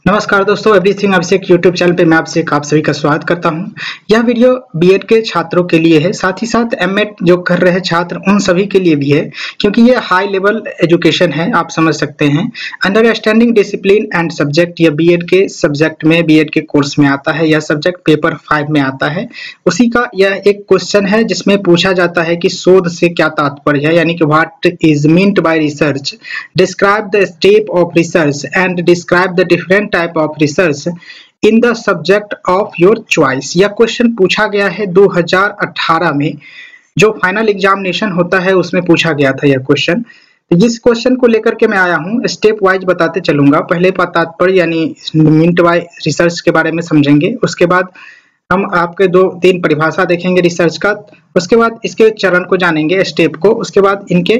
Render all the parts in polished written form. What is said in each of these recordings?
नमस्कार दोस्तों, एवरीथिंग अभिषेक YouTube channel पे मैं आप सभी का स्वागत करता हूं। यह वीडियो बीएड के छात्रों के लिए है, साथ ही साथ एमएड जो कर रहे छात्र उन सभी के लिए भी है, क्योंकि ये हाई लेवल एजुकेशन है। आप समझ सकते हैं अंडरस्टैंडिंग डिसिप्लिन एंड सब्जेक्ट, यह बीएड के सब्जेक्ट में, बीएड के कोर्स में आता है। यह सब्जेक्ट पेपर 5 में आता है। उसी का यह एक क्वेश्चन है जिसमें पूछा जाता है कि शोध से क्या तात्पर्य है, यानी कि what is meant by research, describe the step of research and describe the different type of research in the subject of your choice. यह क्वेश्चन पूछा गया है 2018 में, जो फाइनल एग्जामिनेशन होता है उसमें पूछा गया था यह क्वेश्चन। तो जिस क्वेश्चन को लेकर के मैं आया हूँ, स्टेप वाइज बताते चलूंगा। पहले तात्पर्य यानी मीन्ड बाय रिसर्च के बारे में समझेंगे, उसके बाद हम आपके 2-3 परिभाषा देखेंगे रिसर्च का, उसके बाद इसके चरण को जानेंगे, स्टेप को, उसके बाद इनके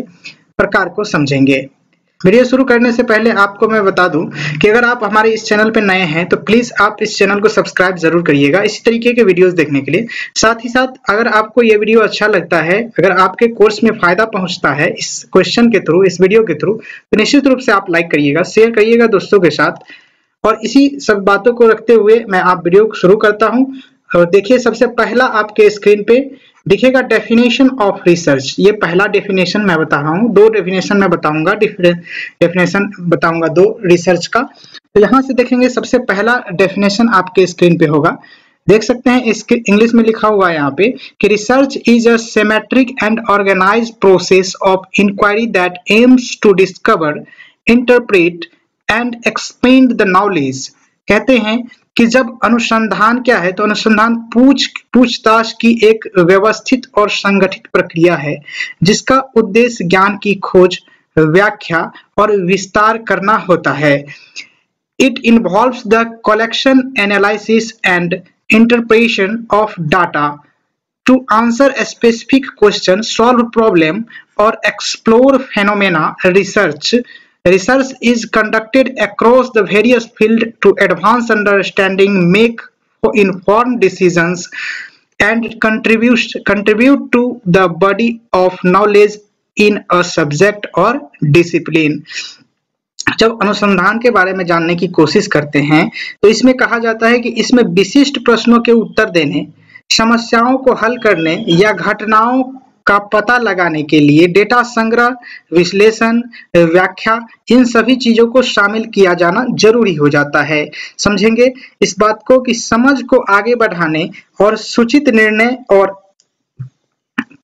प्रकार को समझेंगे। वीडियो शुरू करने से पहले आपको मैं बता दूं कि अगर आप हमारे इस चैनल पे नए हैं तो प्लीज आप इस चैनल को सब्सक्राइब जरूर करिएगा इसी तरीके के वीडियोस देखने के लिए। साथ ही साथ अगर आपको ये वीडियो अच्छा लगता है, अगर आपके कोर्स में फायदा पहुंचता है इस क्वेश्चन के थ्रू, इस वीडियो के थ्रू, तो निश्चित रूप से आप लाइक करिएगा, शेयर करिएगा दोस्तों के साथ। और इसी सब बातों को रखते हुए मैं आप वीडियो को शुरू करता हूँ। और देखिए, सबसे पहला आपके स्क्रीन पे दिखेगा डेफिनेशन ऑफ रिसर्च। ये पहला डेफिनेशन मैं बता रहा हूँ, 2 डेफिनेशन मैं बताऊंगा, डेफिनेशन बताऊंगा 2 रिसर्च का। तो यहाँ से देखेंगे, सबसे पहला डेफिनेशन आपके स्क्रीन पे होगा, देख सकते हैं, इसके इंग्लिश में लिखा हुआ है यहाँ पे कि research is a symmetric and organised process of inquiry that aims to discover, interpret and explain the knowledge. कहते हैं कि जब अनुसंधान क्या है, तो अनुसंधान पूछताछ की एक व्यवस्थित और संगठित प्रक्रिया है जिसका उद्देश्य ज्ञान की खोज, व्याख्या और विस्तार करना होता है। It involves the collection, analysis and interpretation of data to answer a specific question, solve problem or explore phenomena. Research is conducted across the various fields to advance understanding, make informed decisions, and contribute to the body of knowledge in a subject or discipline. जब अनुसंधान के बारे में जानने की कोशिश करते हैं तो इसमें कहा जाता है कि इसमें विशिष्ट प्रश्नों के उत्तर देने, समस्याओं को हल करने या घटनाओं का पता लगाने के लिए डेटा संग्रह, विश्लेषण, व्याख्या, इन सभी चीजों को शामिल किया जाना जरूरी हो जाता है। समझेंगे इस बात को कि समझ को आगे बढ़ाने और सूचित निर्णय और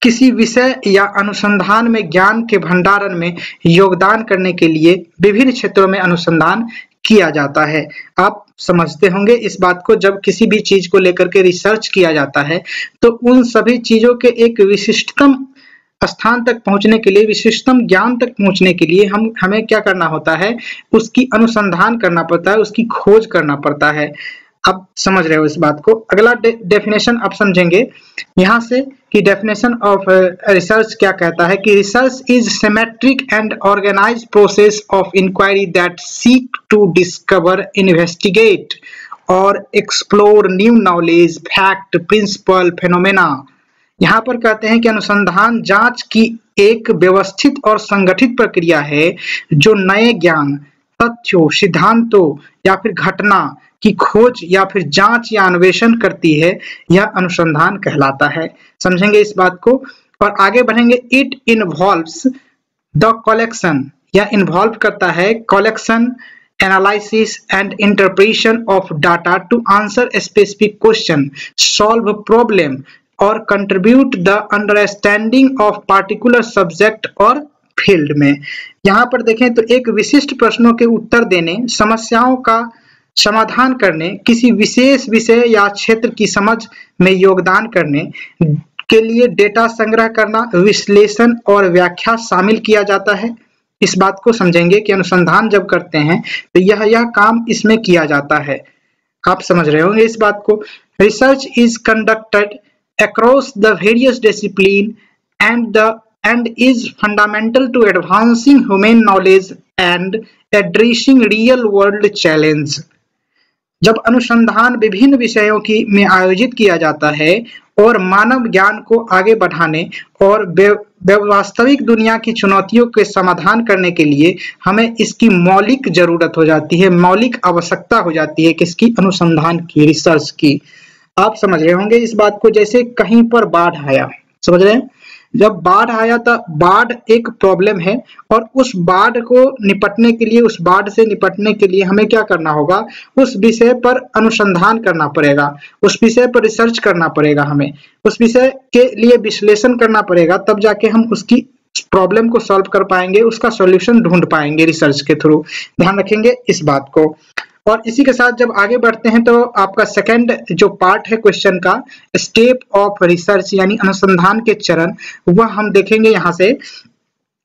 किसी विषय या अनुसंधान में ज्ञान के भंडारण में योगदान करने के लिए विभिन्न क्षेत्रों में अनुसंधान किया जाता है। आप समझते होंगे इस बात को, जब किसी भी चीज को लेकर के रिसर्च किया जाता है तो उन सभी चीजों के एक विशिष्टतम स्थान तक पहुंचने के लिए, विशिष्टतम ज्ञान तक पहुंचने के लिए हमें क्या करना होता है, उसकी अनुसंधान करना पड़ता है, उसकी खोज करना पड़ता है। आप समझ रहे हो इस बात को। अगला डेफिनेशन आप समझेंगे यहाँ से कि डेफिनेशन ऑफ रिसर्च क्या कहता है कि research is symmetric and organised process of inquiry that seek to discover, investigate और explore new knowledge, fact, principle, phenomena. यहाँ पर कहते हैं कि अनुसंधान जांच की एक व्यवस्थित और संगठित प्रक्रिया है जो नए ज्ञान, तथ्यों, सिद्धांतों या फिर घटना की खोज या फिर जांच या अन्वेषण करती है। यह अनुसंधान कहलाता है। समझेंगे इस बात को और आगे बढ़ेंगे। इट इन्वॉल्व्स द कलेक्शन, या इन्वॉल्व करता है collection, analysis and interpretation of data to answer a specific question, solve problem और contribute the understanding of particular subject और फील्ड में। यहाँ पर देखें तो एक विशिष्ट प्रश्नों के उत्तर देने, समस्याओं का समाधान करने, किसी विशेष विषय या क्षेत्र की समझ में योगदान करने के लिए डेटा संग्रह करना, विश्लेषण और व्याख्या शामिल किया जाता है। इस बात को समझेंगे कि अनुसंधान जब करते हैं तो यह काम इसमें किया जाता है। आप समझ रहे होंगे इस बात को। Research is conducted across the various discipline and is fundamental to advancing human knowledge and addressing real world challenge. जब अनुसंधान विभिन्न विषयों में आयोजित किया जाता है और मानव ज्ञान को आगे बढ़ाने और वास्तविक दुनिया की चुनौतियों के समाधान करने के लिए हमें इसकी मौलिक जरूरत हो जाती है, मौलिक आवश्यकता हो जाती है किसकी? अनुसंधान की, रिसर्च की। आप समझ रहे होंगे इस बात को। जैसे कहीं पर बाढ़ आया, समझ रहे हैं, जब बाढ़ आया था, बाढ़ एक प्रॉब्लम है और उस बाढ़ को निपटने के लिए, उस बाढ़ से निपटने के लिए हमें क्या करना होगा? उस विषय पर अनुसंधान करना पड़ेगा, उस विषय पर रिसर्च करना पड़ेगा, हमें उस विषय के लिए विश्लेषण करना पड़ेगा, तब जाके हम उसकी प्रॉब्लम को सॉल्व कर पाएंगे, उसका सॉल्यूशन ढूंढ पाएंगे रिसर्च के थ्रू। ध्यान रखेंगे इस बात को। और इसी के साथ जब आगे बढ़ते हैं तो आपका सेकंड जो पार्ट है क्वेश्चन का, स्टेप ऑफ रिसर्च यानी अनुसंधान के चरण, वह हम देखेंगे यहाँ से,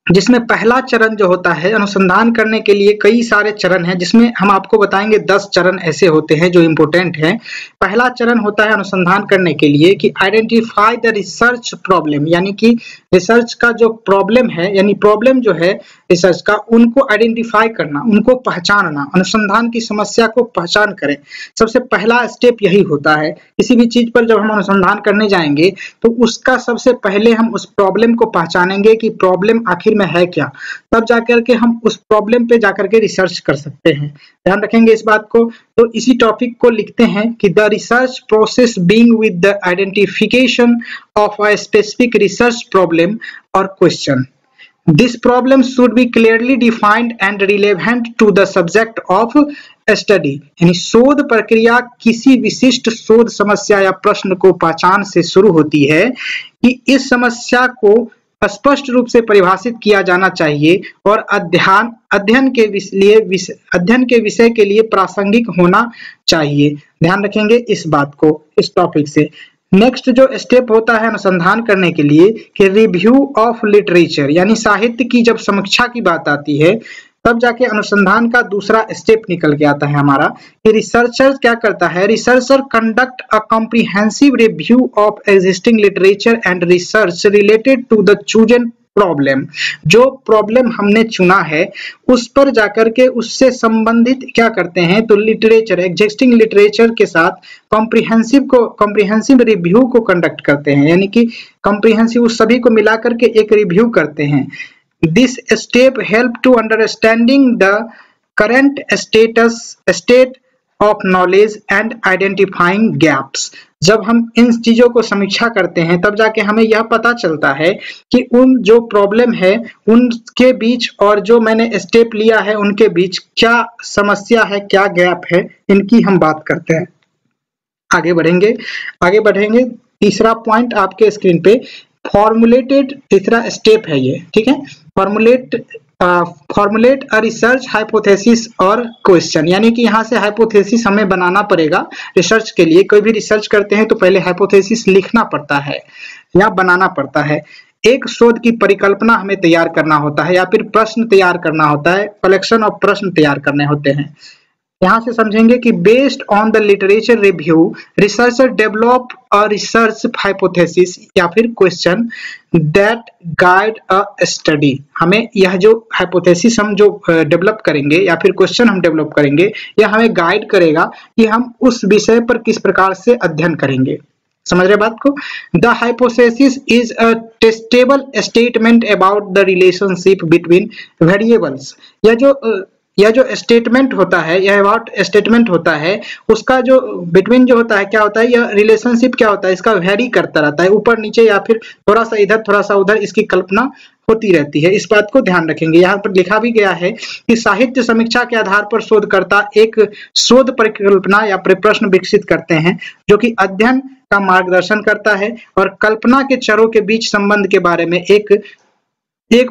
जिसमें पहला चरण जो होता है, अनुसंधान करने के लिए कई सारे चरण हैं, जिसमें हम आपको बताएंगे 10 चरण ऐसे होते हैं जो इम्पोर्टेंट हैं। पहला चरण होता है अनुसंधान करने के लिए कि आइडेंटिफाई द रिसर्च प्रॉब्लम, यानी कि रिसर्च का जो प्रॉब्लम है, यानी प्रॉब्लम जो है रिसर्च का, उनको आइडेंटिफाई करना, उनको पहचानना, अनुसंधान की समस्या को पहचान करें। सबसे पहला स्टेप यही होता है। किसी भी चीज पर जब हम अनुसंधान करने जाएंगे तो उसका सबसे पहले हम उस प्रॉब्लम को पहचानेंगे कि प्रॉब्लम आखिर में है क्या, तब जाकर के हम उस प्रॉब्लम पे जाकर के रिसर्च कर सकते हैं। ध्यान रखेंगे इस बात को। तो इसी टॉपिक को लिखते हैं कि the research process being with the identification of a specific research problem और question. This problem should be clearly defined and relevant to the subject of study। यानी शोध प्रक्रिया किसी विशिष्ट शोध समस्या या प्रश्न को पहचान से शुरू होती है कि इस समस्या को स्पष्ट रूप से परिभाषित किया जाना चाहिए और अध्ययन के विषय के लिए प्रासंगिक होना चाहिए। ध्यान रखेंगे इस बात को, इस टॉपिक से। नेक्स्ट जो स्टेप होता है अनुसंधान करने के लिए कि रिव्यू ऑफ लिटरेचर, यानी साहित्य की जब समीक्षा की बात आती है तब जाके अनुसंधान का दूसरा स्टेप निकल के आता है हमारा कि रिसर्चर क्या करता है? Researcher conduct a comprehensive review of existing literature and research related to the chosen problem. जो प्रॉब्लम हमने चुना है उस पर जाकर के उससे संबंधित क्या करते हैं? तो लिटरेचर, एग्जिस्टिंग लिटरेचर के साथ कॉम्प्रिहेंसिव रिव्यू को कंडक्ट करते हैं, यानी कि कॉम्प्रिहेंसिव उस सभी को मिलाकर के एक रिव्यू करते हैं। This step help to understanding the current state of knowledge and identifying gaps। जब हम इन चीजों को समीक्षा करते हैं तब जाके हमें यह पता चलता है कि उन जो प्रॉब्लम है उनके बीच और जो मैंने स्टेप लिया है उनके बीच क्या समस्या है, क्या गैप है, इनकी हम बात करते हैं। आगे बढ़ेंगे। तीसरा पॉइंट आपके स्क्रीन पे फॉर्मुलेटेड, तीसरा स्टेप है ये, ठीक है। फॉर्मुलेट अ रिसर्च हाइपोथेसिस और क्वेश्चन, यानी कि यहाँ से हाइपोथेसिस हमें बनाना पड़ेगा रिसर्च के लिए। कोई भी रिसर्च करते हैं तो पहले हाइपोथेसिस लिखना पड़ता है या बनाना पड़ता है। एक शोध की परिकल्पना हमें तैयार करना होता है या फिर प्रश्न तैयार करना होता है, कलेक्शन ऑफ प्रश्न तैयार करने होते हैं। यहाँ से समझेंगे कि based on the literature review researcher develop a research hypothesis या फिर question that guide a study. हमें यह जो हाइपोथेसिस हम जो डेवलप करेंगे या फिर क्वेश्चन हम डेवलप करेंगे, यह हमें गाइड करेगा कि हम उस विषय पर किस प्रकार से अध्ययन करेंगे। समझ रहे बात को? The hypothesis is a testable statement about the relationship between variables. यह जो स्टेटमेंट होता है, यह अबाउट स्टेटमेंट होता है, उसका जो बिटवीन जो होता है क्या होता है, यह रिलेशनशिप क्या होता है, इसका वेरी करता रहता है, ऊपर नीचे या फिर थोड़ा सा इधर थोड़ा सा उधर, इसकी कल्पना होती रहती है। इस बात को ध्यान रखेंगे। यहाँ पर लिखा भी गया है कि साहित्य समीक्षा के आधार पर शोधकर्ता एक शोध परिकल्पना या प्रश्न विकसित करते हैं जो कि अध्ययन का मार्गदर्शन करता है और कल्पना के चरों के बीच संबंध के बारे में एक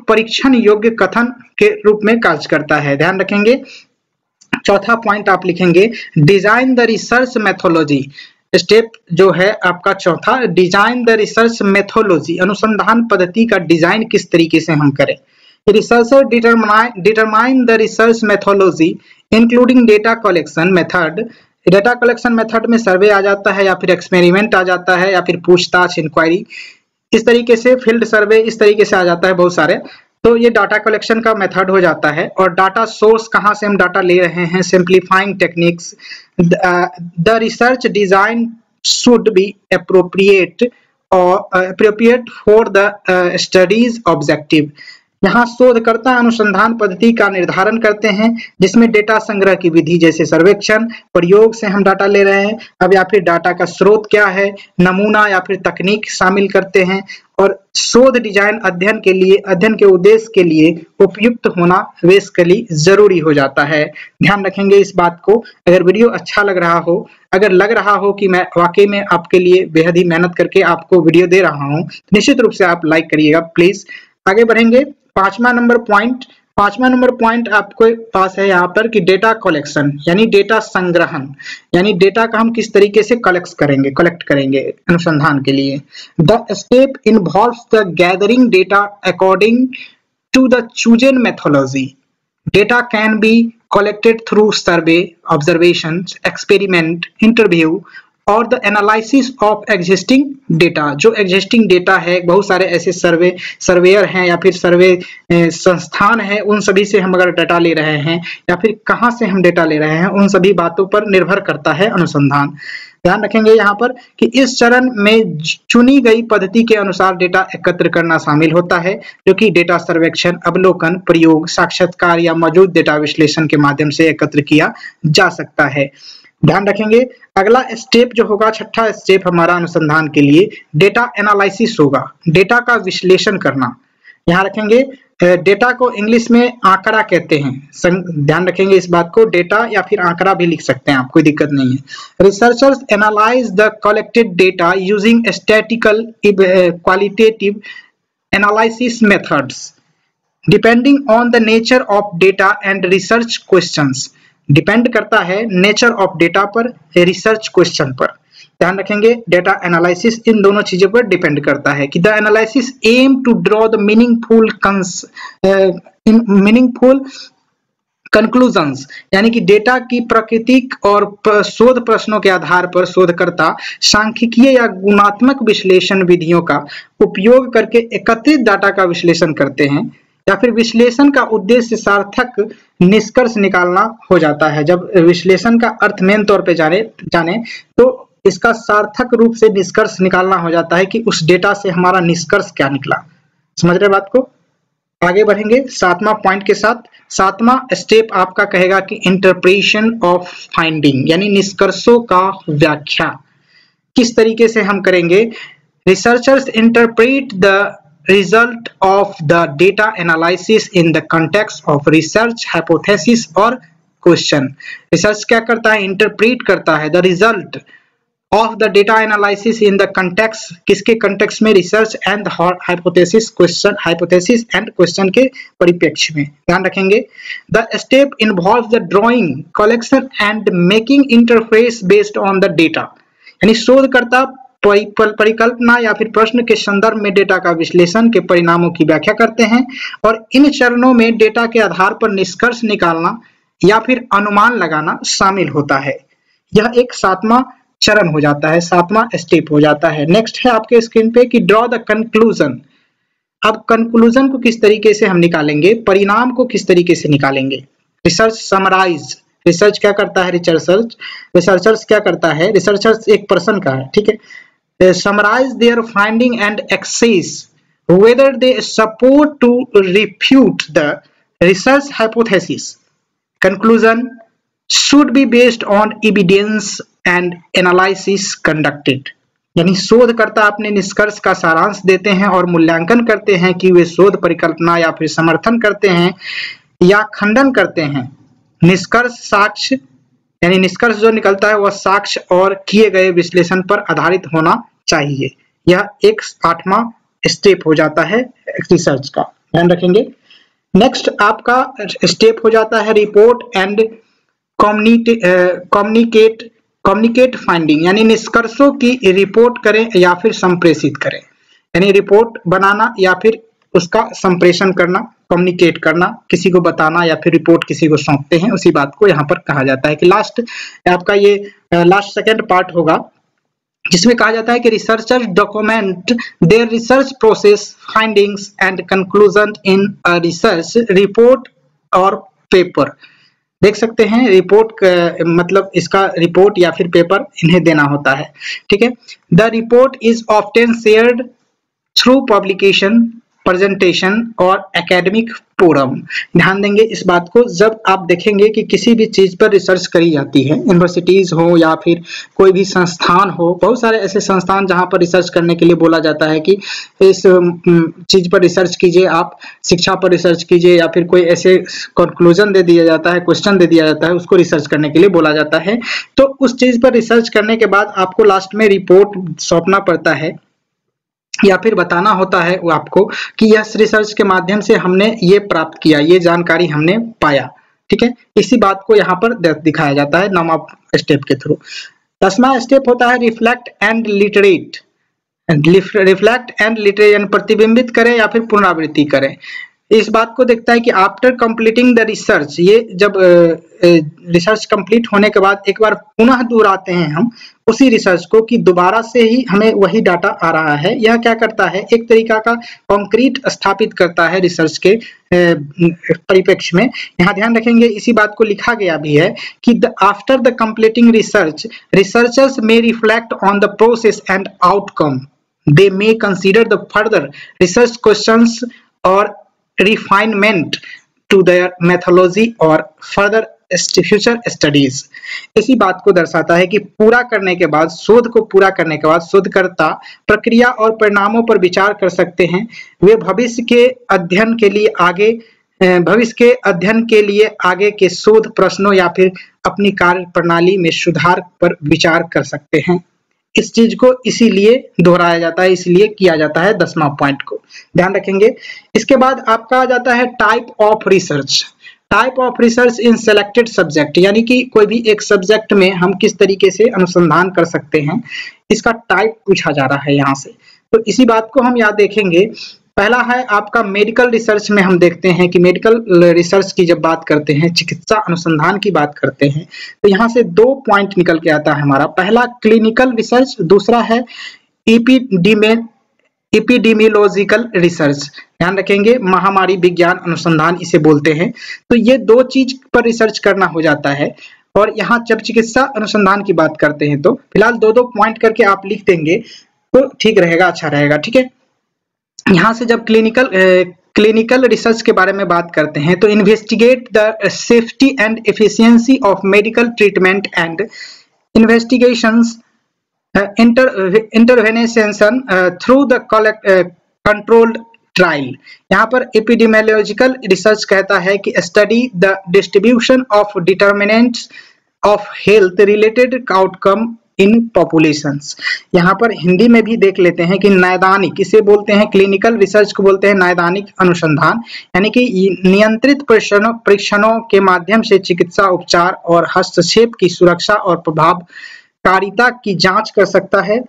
परीक्षण योग्य कथन के रूप में कार्य करता है। ध्यान रखेंगे। चौथा पॉइंट आप लिखेंगे design the research methodology. Step जो है आपका चौथा, डिजाइन द रिसर्च मेथोलॉजी, अनुसंधान पद्धति का डिजाइन किस तरीके से हम करें। Researcher determine the research methodology including data collection method. Data collection method में सर्वे आ जाता है या फिर एक्सपेरिमेंट आ जाता है या फिर पूछताछ, इंक्वायरी, इस तरीके से फील्ड सर्वे, इस तरीके से आ जाता है बहुत सारे। तो ये डाटा कलेक्शन का मेथड हो जाता है। और डाटा सोर्स कहाँ से हम डाटा ले रहे हैं, simplifying techniques. The research design should be appropriate for the studies objective। यहाँ शोधकर्ता अनुसंधान पद्धति का निर्धारण करते हैं जिसमें डेटा संग्रह की विधि जैसे सर्वेक्षण, प्रयोग से हम डाटा ले रहे हैं, अब या फिर डाटा का स्रोत क्या है, नमूना या फिर तकनीक शामिल करते हैं, और शोध डिजाइन अध्ययन के उद्देश्य के लिए उपयुक्त होना बेसिकली जरूरी हो जाता है। ध्यान रखेंगे इस बात को। अगर वीडियो अच्छा लग रहा हो, अगर लग रहा हो कि मैं वाकई में आपके लिए बेहद ही मेहनत करके आपको वीडियो दे रहा हूं, निश्चित रूप से आप लाइक करिएगा प्लीज। आगे बढ़ेंगे। पांचवा नंबर पॉइंट आपके पास है यहाँ पर कि डेटा कलेक्शन यानी डेटा संग्रहण, यानी डेटा का हम किस तरीके से कलेक्ट करेंगे अनुसंधान के लिए। The step involves the gathering data according to the chosen methodology. Data can be collected through survey, observations, experiment, interview और the analysis of existing data. जो एग्जिस्टिंग डेटा है, बहुत सारे ऐसे सर्वेयर हैं या फिर सर्वे संस्थान है, उन सभी से हम अगर डेटा ले रहे हैं या फिर कहाँ से हम डेटा ले रहे हैं, उन सभी बातों पर निर्भर करता है अनुसंधान। ध्यान रखेंगे यहाँ पर कि इस चरण में चुनी गई पद्धति के अनुसार डेटा एकत्र करना शामिल होता है, जो कि डेटा सर्वेक्षण, अवलोकन, प्रयोग, साक्षात्कार या मौजूद डेटा विश्लेषण के माध्यम से एकत्र किया जा सकता है। ध्यान रखेंगे अगला स्टेप जो होगा, छठा स्टेप हमारा अनुसंधान के लिए डेटा एनालिसिस होगा, डेटा का विश्लेषण करना। यहाँ रखेंगे डेटा को इंग्लिश में आंकड़ा कहते हैं, ध्यान रखेंगे इस बात को, डेटा या फिर आंकड़ा भी लिख सकते हैं आप, कोई दिक्कत नहीं है। Researchers analyse the collected data using statistical qualitative analysis methods depending on the nature of data and research questions. Depend करता है नेचर ऑफ डेटा पर, रिसर्च क्वेश्चन पर। ध्यान रखेंगे डेटा एनालिसिस इन दोनों चीजों पर डिपेंड करता है कि the analysis aim to draw the meaningful conclusions, यानी कि डेटा की प्राकृतिक और शोध प्रश्नों के आधार पर शोधकर्ता सांख्यिकीय या गुणात्मक विश्लेषण विधियों का उपयोग करके एकत्रित डाटा का विश्लेषण करते हैं, या फिर विश्लेषण का उद्देश्य सार्थक निष्कर्ष निकालना हो जाता है। जब विश्लेषण का अर्थ मेन तौर पे जाने तो इसका सार्थक रूप से निष्कर्ष निकालना हो जाता है कि उस डेटा से हमारा निष्कर्ष क्या निकला। समझ रहे बात को? आगे बढ़ेंगे सातवां पॉइंट के साथ। सातवां स्टेप आपका कहेगा कि इंटरप्रिटेशन ऑफ फाइंडिंग, यानी निष्कर्षों का व्याख्या किस तरीके से हम करेंगे। Researchers interpret the result of the data analysis in the context of research hypothesis or question। Research क्या करता है, इंटरप्रेट करता है the result of the data analysis in the context, किसके कंटेक्स्ट में, research and hypothesis and question के परिप्रेक्ष्य में। ध्यान रखेंगे the step involve the drawing, collection and making interface based on the data, यानी शोधकर्ता परिकल्पना या फिर प्रश्न के संदर्भ में डेटा का विश्लेषण के परिणामों की व्याख्या करते हैं, और इन चरणों में डेटा के आधार पर निष्कर्ष निकालना या फिर अनुमान लगाना शामिल होता है। यह एक सातवां चरण हो जाता है, सातवां स्टेप हो जाता है। नेक्स्ट है आपके स्क्रीन पे कि ड्रॉ द कंक्लूजन। अब कंक्लूजन को किस तरीके से हम निकालेंगे, परिणाम को किस तरीके से निकालेंगे। रिसर्च समराइज, रिसर्च क्या करता है, रिसर्चर्स क्या करता है, रिसर्चर्स एक पर्सन का है, ठीक है। Summarize their finding and assess whether they support to refute the research hypothesis. Conclusion should be based on evidence and analysis conducted। यानी शोधकर्ता अपने निष्कर्ष का सारांश देते हैं और मूल्यांकन करते हैं कि वे शोध परिकल्पना या फिर समर्थन करते हैं या खंडन करते हैं। निष्कर्ष साक्ष्य, यानी निष्कर्ष जो निकलता है वह साक्ष्य और किए गए विश्लेषण पर आधारित होना चाहिए। यह एक आठवां स्टेप हो जाता है रिसर्च का, ध्यान रखेंगे। नेक्स्ट आपका स्टेप हो जाता है रिपोर्ट एंड कम्युनिकेट फाइंडिंग, यानी निष्कर्षों की रिपोर्ट करें या फिर संप्रेषित करें, यानी रिपोर्ट बनाना या फिर उसका संप्रेषण करना, कम्युनिकेट करना, किसी को बताना या फिर रिपोर्ट किसी को सौंपते हैं, उसी बात को यहाँ पर कहा जाता है। कि लास्ट आपका ये लास्ट सेकंड पार्ट होगा जिसमें कहा जाता है कि researchers document their research process, findings and conclusion in a research report और पेपर। देख सकते हैं रिपोर्ट मतलब इसका रिपोर्ट या फिर पेपर इन्हें देना होता है, ठीक है। The report is often shared through publication, presentation और एकेडमिक फोरम। ध्यान देंगे इस बात को, जब आप देखेंगे कि किसी भी चीज पर रिसर्च करी जाती है, यूनिवर्सिटीज हो या फिर कोई भी संस्थान हो, बहुत सारे ऐसे संस्थान जहां पर रिसर्च करने के लिए बोला जाता है कि इस चीज पर रिसर्च कीजिए, आप शिक्षा पर रिसर्च कीजिए, या फिर कोई ऐसे कंक्लूजन दे दिया जाता है, क्वेश्चन दे दिया जाता है, उसको रिसर्च करने के लिए बोला जाता है। तो उस चीज पर रिसर्च करने के बाद आपको लास्ट में रिपोर्ट सौंपना पड़ता है या फिर बताना होता है वो आपको कि यह रिसर्च के माध्यम से हमने ये प्राप्त किया, ये जानकारी हमने पाया, ठीक है। इसी बात को यहाँ पर दिखाया जाता है 9वां स्टेप के थ्रू। 10वां स्टेप होता है reflect and literate. Reflect and literate यानी प्रतिबिंबित करें या फिर पुनरावृत्ति करें। इस बात को देखता है कि आफ्टर कंप्लीटिंग द रिसर्च, ये जब रिसर्च कंप्लीट होने के बाद एक बार पुनः दोहराते हैं हम उसी रिसर्च को कि दोबारा से ही हमें वही डाटा आ रहा है। यह क्या करता है, एक तरीका का कॉन्क्रीट स्थापित करता है रिसर्च के परिप्रेक्ष्य में। यहाँ ध्यान रखेंगे इसी बात को लिखा गया भी है कि after the completing research researchers may reflect on the process and outcome, they may consider the further research questions और refinement to their methodology और further future studies। इसी बात को दर्शाता है कि पूरा करने के बाद, शोध को पूरा करने के बाद शोधकर्ता प्रक्रिया और परिणामों पर विचार कर सकते हैं। वे भविष्य के अध्ययन के लिए आगे के शोध प्रश्नों या फिर अपनी कार्य प्रणाली में सुधार पर विचार कर सकते हैं। इस चीज को इसीलिए दोहराया जाता है, इसलिए किया जाता है 10वां पॉइंट को ध्यान रखेंगे। इसके बाद आपका आ जाता है type of research. Type of research in selected subject, यानी कि कोई भी एक सब्जेक्ट में हम किस तरीके से अनुसंधान कर सकते हैं, इसका टाइप पूछा जा रहा है यहाँ से। तो इसी बात को हम यहाँ देखेंगे। पहला है आपका मेडिकल रिसर्च में हम देखते हैं कि मेडिकल रिसर्च की जब बात करते हैं, चिकित्सा अनुसंधान की बात करते हैं, तो यहाँ से 2 पॉइंट निकल के आता है हमारा। पहला क्लिनिकल रिसर्च, दूसरा है एपिडेमियोलॉजिकल रिसर्च। ध्यान रखेंगे महामारी विज्ञान अनुसंधान इसे बोलते हैं। तो ये 2 चीज पर रिसर्च करना हो जाता है। और यहाँ जब चिकित्सा अनुसंधान की बात करते हैं तो फिलहाल 2-2 पॉइंट करके आप लिख देंगे तो ठीक रहेगा, अच्छा रहेगा, ठीक है। यहाँ से जब क्लिनिकल रिसर्च के बारे में बात करते हैं तो investigate the safety and efficiency of medical treatment and investigations intervention through the controlled trial. यहाँ पर एपिडेमियोलॉजिकल रिसर्च कहता है कि study the distribution of determinants of health related outcome in populations. यहाँ पर हिंदी में भी देख लेते हैं कि नैदानिक, इसे बोलते हैं क्लिनिकल रिसर्च को बोलते हैं नैदानिक अनुसंधान, यानी कि नियंत्रित परीक्षणों के माध्यम से चिकित्सा उपचार और हस्तक्षेप की सुरक्षा और प्रभावकारिता की जांच कर सकता है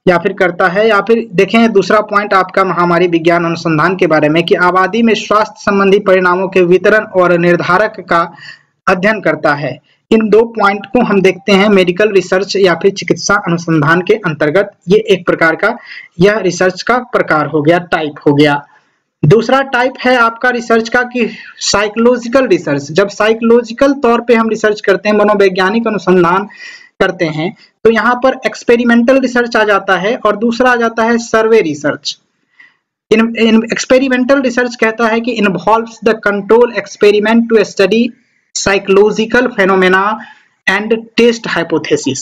या फिर करता है। या फिर देखें दूसरा पॉइंट आपका महामारी विज्ञान अनुसंधान के बारे में कि आबादी में स्वास्थ्य संबंधी परिणामों के वितरण और निर्धारक का अध्ययन करता है। इन 2 पॉइंट को हम देखते हैं मेडिकल रिसर्च या फिर चिकित्सा अनुसंधान के अंतर्गत। ये एक प्रकार का यह रिसर्च का प्रकार हो गया, टाइप हो गया। दूसरा टाइप है आपका रिसर्च का कि साइकोलॉजिकल रिसर्च। जब साइकोलॉजिकल तौर पे हम रिसर्च करते हैं, मनोवैज्ञानिक अनुसंधान करते हैं, तो यहाँ पर एक्सपेरिमेंटल रिसर्च आ जाता है और दूसरा आ जाता है सर्वे रिसर्च। एक्सपेरिमेंटल रिसर्च कहता है कि involves the control experiment to study psychological phenomena and test hypothesis,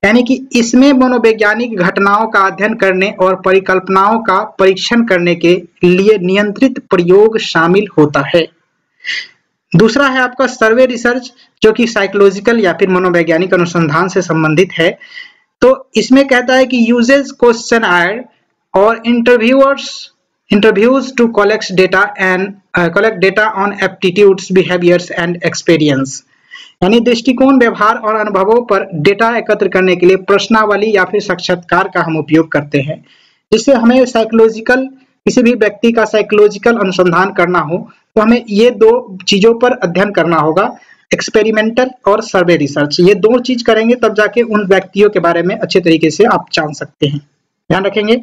यानी कि इसमें मनोवैज्ञानिक घटनाओं का अध्ययन करने और परिकल्पनाओं का परीक्षण करने के लिए नियंत्रित प्रयोग शामिल होता है। दूसरा है आपका सर्वे रिसर्च, जो कि साइकोलॉजिकल या फिर मनोवैज्ञानिक अनुसंधान से संबंधित है। तो इसमें कहता है कि यूजेस क्वेश्चनर और interviews to collect data on aptitudes, behaviors and experience, यानी दृष्टिकोण, व्यवहार और अनुभवों पर डेटा एकत्र करने के लिए प्रश्नावली या फिर साक्षात्कार का हम उपयोग करते हैं। जिससे हमें साइकोलॉजिकल, किसी भी व्यक्ति का साइकोलॉजिकल अनुसंधान करना हो तो हमें ये 2 चीजों पर अध्ययन करना होगा, एक्सपेरिमेंटल और सर्वे रिसर्च। ये 2 चीज करेंगे तब जाके उन व्यक्तियों के बारे में अच्छे तरीके से आप जान सकते हैं, ध्यान रखेंगे।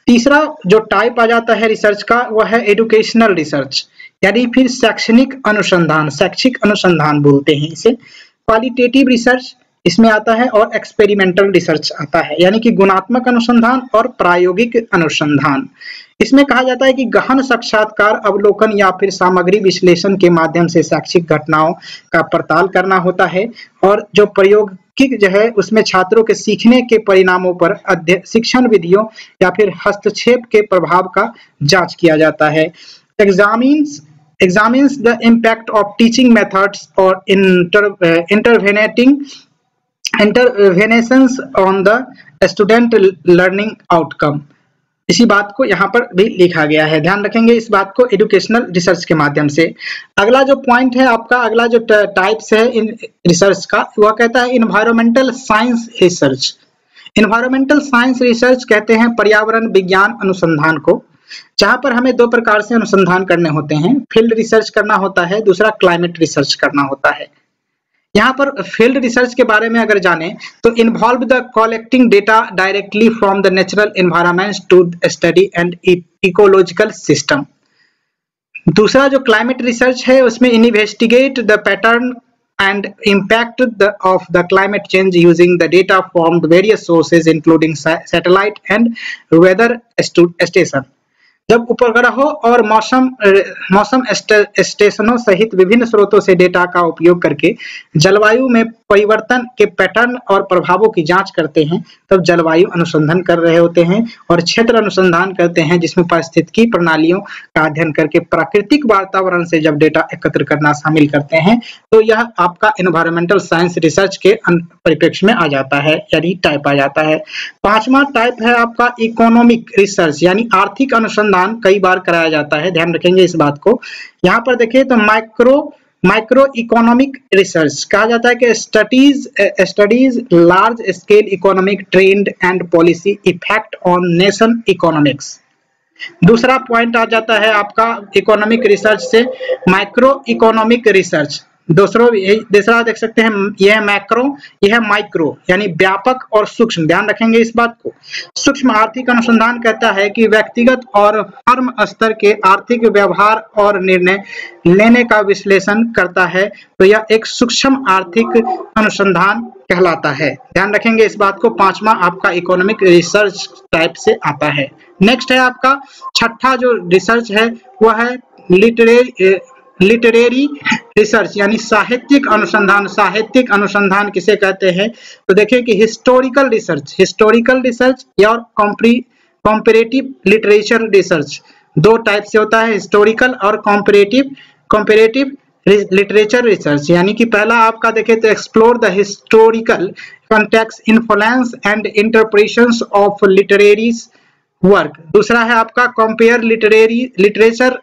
तीसरा जो टाइप आ जाता है रिसर्च का वह है एजुकेशनल रिसर्च, यानी फिर शैक्षणिक अनुसंधान बोलते हैं इसे। क्वालिटेटिव रिसर्च इसमें आता है और एक्सपेरिमेंटल रिसर्च आता है, यानी कि गुणात्मक अनुसंधान और प्रायोगिक अनुसंधान। इसमें कहा जाता है कि गहन साक्षात्कार, अवलोकन या फिर सामग्री विश्लेषण के माध्यम से शैक्षिक घटनाओं का पड़ताल करना होता है, और जो प्रायोगिक जो है उसमें छात्रों के सीखने के परिणामों पर शिक्षण विधियों या फिर हस्तक्षेप के प्रभाव का जांच किया जाता है। examines the impact of teaching methods or interventions on the student learning outcome। इसी बात को यहाँ पर भी लिखा गया है, ध्यान रखेंगे इस बात को एजुकेशनल रिसर्च के माध्यम से। अगला जो पॉइंट है आपका, अगला जो टाइप्स है इन रिसर्च का, वह कहता है environmental science research. Environmental science research कहते हैं पर्यावरण विज्ञान अनुसंधान को, जहां पर हमें दो प्रकार से अनुसंधान करने होते हैं, फील्ड रिसर्च करना होता है, दूसरा क्लाइमेट रिसर्च करना होता है। यहाँ पर फील्ड रिसर्च के बारे में अगर जाने तो involve the collecting data directly from the natural environments to study and ecological system. दूसरा जो क्लाइमेट रिसर्च है उसमें investigate the pattern and impact of the climate change using the data from the various sources including satellite and weather station। जब उपग्रहों और मौसम स्टेशनों सहित विभिन्न स्रोतों से डेटा का उपयोग करके जलवायु में परिवर्तन के पैटर्न और प्रभावों की जांच करते हैं, तब जलवायु अनुसंधान कर रहे होते हैं, और क्षेत्र अनुसंधान करते हैं जिसमें पारिस्थितिकी प्रणालियों का अध्ययन करके प्राकृतिक वातावरण से जब डेटा एकत्र करना शामिल करते हैं, तो यह आपका एनवायरमेंटल साइंस रिसर्च के परिप्रेक्ष्य में आ जाता है, यानी टाइप आ जाता है। पांचवा टाइप है आपका इकोनॉमिक रिसर्च, यानी आर्थिक अनुसंधान कई बार कराया जाता है, ध्यान रखेंगे इस बात को। यहाँ पर देखिए तो माइक्रो इकोनॉमिक रिसर्च कहा जाता है कि studies large scale economic trend and policy effect on nation economics. दूसरा पॉइंट आ जाता है आपका इकोनॉमिक रिसर्च से माइक्रो इकोनॉमिक रिसर्च। दूसरा देख सकते हैं, यह है मैक्रो, यह है माइक्रो, यानी व्यापक और सूक्ष्म, ध्यान रखेंगे इस बात को। सूक्ष्म आर्थिक अनुसंधान कहता है कि व्यक्तिगत और फर्म स्तर के आर्थिक व्यवहार और निर्णय लेने का विश्लेषण करता है, तो यह एक सूक्ष्म आर्थिक अनुसंधान कहलाता है, ध्यान रखेंगे इस बात को। पांचवा आपका इकोनॉमिक रिसर्च टाइप से आता है। नेक्स्ट है आपका छठा जो रिसर्च है वह है लिटरेरी रिसर्च, यानी साहित्यिक अनुसंधान। साहित्यिक अनुसंधान किसे कहते हैं, तो देखिए कि हिस्टोरिकल रिसर्च या कॉम्परेटिव लिटरेचर रिसर्च दो टाइप से होता है, हिस्टोरिकल और कॉम्परेटिव लिटरेचर रिसर्च। यानी कि पहला आपका देखें तो explore the historical context, influence and interpretations of literary work. दूसरा है आपका compare literature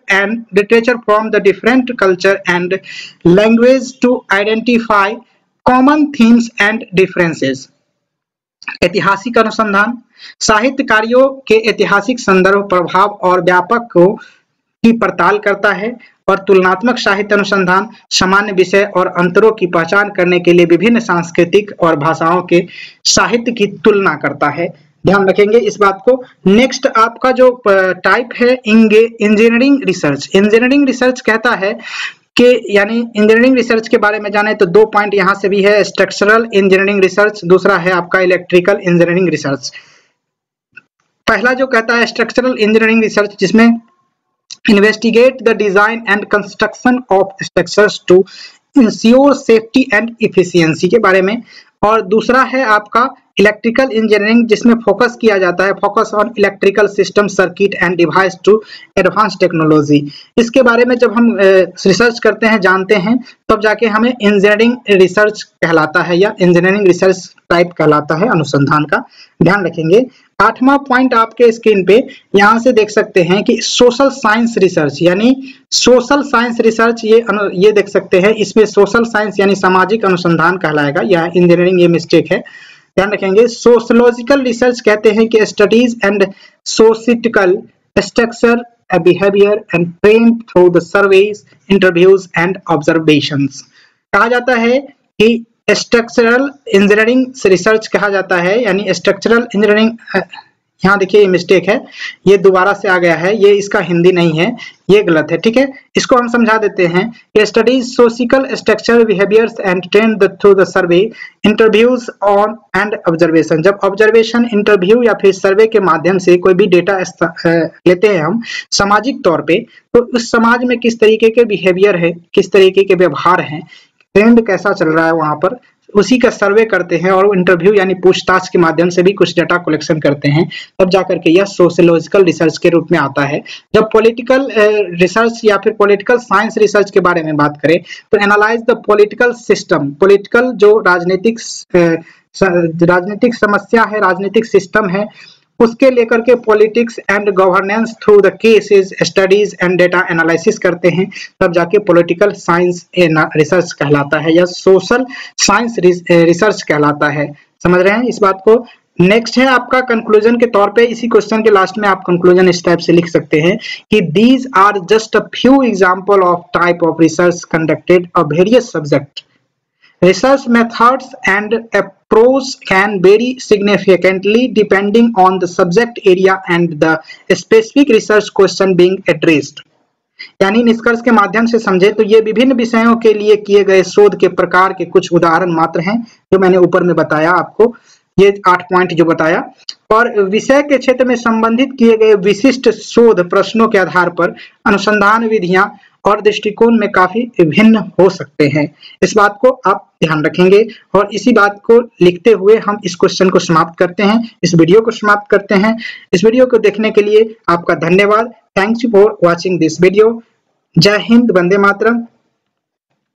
from the different culture and language to identify common themes and differences. ऐतिहासिक अनुसंधान साहित्य कार्यों के ऐतिहासिक संदर्भ, प्रभाव और व्यापक की पड़ताल करता है, और तुलनात्मक साहित्य अनुसंधान सामान्य विषय और अंतरों की पहचान करने के लिए विभिन्न सांस्कृतिक और भाषाओं के साहित्य की तुलना करता है, ध्यान रखेंगे इस बात को। नेक्स्ट आपका जो टाइप है इंजीनियरिंग रिसर्च। इंजीनियरिंग रिसर्च कहता है कि यानी इंजीनियरिंग रिसर्च के बारे में जाने तो दो पॉइंट यहाँ से भी है, स्ट्रक्चरल इंजीनियरिंग रिसर्च, दूसरा है आपका इलेक्ट्रिकल इंजीनियरिंग रिसर्च। पहला जो कहता है स्ट्रक्चरल इंजीनियरिंग रिसर्च, जिसमें investigate the design and construction of structures to ensure safety and efficiency के बारे में, और दूसरा है आपका इलेक्ट्रिकल इंजीनियरिंग, जिसमें फोकस किया जाता है, focus on electrical system circuit and device to advance technology. इसके बारे में जब हम रिसर्च करते हैं, जानते हैं, तब जाके हमें इंजीनियरिंग रिसर्च कहलाता है या इंजीनियरिंग रिसर्च टाइप कहलाता है अनुसंधान का, ध्यान रखेंगे। आठवां पॉइंट आपके स्क्रीन पे यहाँ से देख सकते हैं कि सोशल साइंस रिसर्च, यानी सोशल साइंस रिसर्च ये देख सकते हैं, इसमें सोशल साइंस यानी सामाजिक अनुसंधान कहलाएगा, यह इंजीनियरिंग ये मिस्टेक है, ध्यान रखेंगे। सोशोलॉजिकल रिसर्च कहते हैं कि studies and societal structure behaviour and trend through the surveys, interviews and observations. कहा जाता है कि स्ट्रक्चरल इंजीनियरिंग रिसर्च कहा जाता है, यानी स्ट्रक्चरल इंजीनियरिंग यहाँ देखिए ये मिस्टेक है, ये दोबारा से आ गया है, ये इसका हिंदी नहीं है, ये गलत है, ठीक है। इसको हम समझा देते हैं कि studies social structure behaviours and trend through the survey interviews on and observation. जब ऑब्जर्वेशन, इंटरव्यू या फिर सर्वे के माध्यम से कोई भी डेटा लेते हैं हम सामाजिक तौर पे, तो उस समाज में किस तरीके के बिहेवियर है, किस तरीके के व्यवहार हैं, ट्रेंड कैसा चल रहा है वहां पर, उसी का सर्वे करते हैं और इंटरव्यू यानी पूछताछ के माध्यम से भी कुछ डाटा कलेक्शन करते हैं, तब जाकर के यह सोशियोलॉजिकल रिसर्च के रूप में आता है। जब पॉलिटिकल रिसर्च या फिर पॉलिटिकल साइंस रिसर्च के बारे में बात करें तो analyse the political system, political जो राजनीतिक समस्या है, राजनीतिक सिस्टम है, उसके लेकर के politics and governance through the cases studies and data analysis करते हैं, तब जाके पॉलिटिकल साइंस रिसर्च कहलाता है या सोशल साइंस रिसर्च कहलाता है। समझ रहे हैं इस बात को। नेक्स्ट है आपका कंक्लूजन के तौर पे, इसी क्वेश्चन के लास्ट में आप कंक्लूजन इस टाइप से लिख सकते हैं कि these are just a few example of type of research conducted of various subject. Research methods and approach can vary significantly depending on the subject area and the specific research question being addressed. यानी निष्कर्ष के माध्यम से समझे तो ये विभिन्न विषयों के लिए किए गए शोध के प्रकार के कुछ उदाहरण मात्र हैं जो मैंने ऊपर में बताया आपको, ये 8 पॉइंट जो बताया, और विषय के क्षेत्र में संबंधित किए गए विशिष्ट शोध प्रश्नों के आधार पर अनुसंधान विधियां और दृष्टिकोण में काफी भिन्न हो सकते हैं। इस बात को आप ध्यान रखेंगे और इसी बात को लिखते हुए हम इस क्वेश्चन को समाप्त करते हैं, इस वीडियो को समाप्त करते हैं। इस वीडियो को देखने के लिए आपका धन्यवाद। Thanks for watching this video. जय हिंद, वंदे मातरम।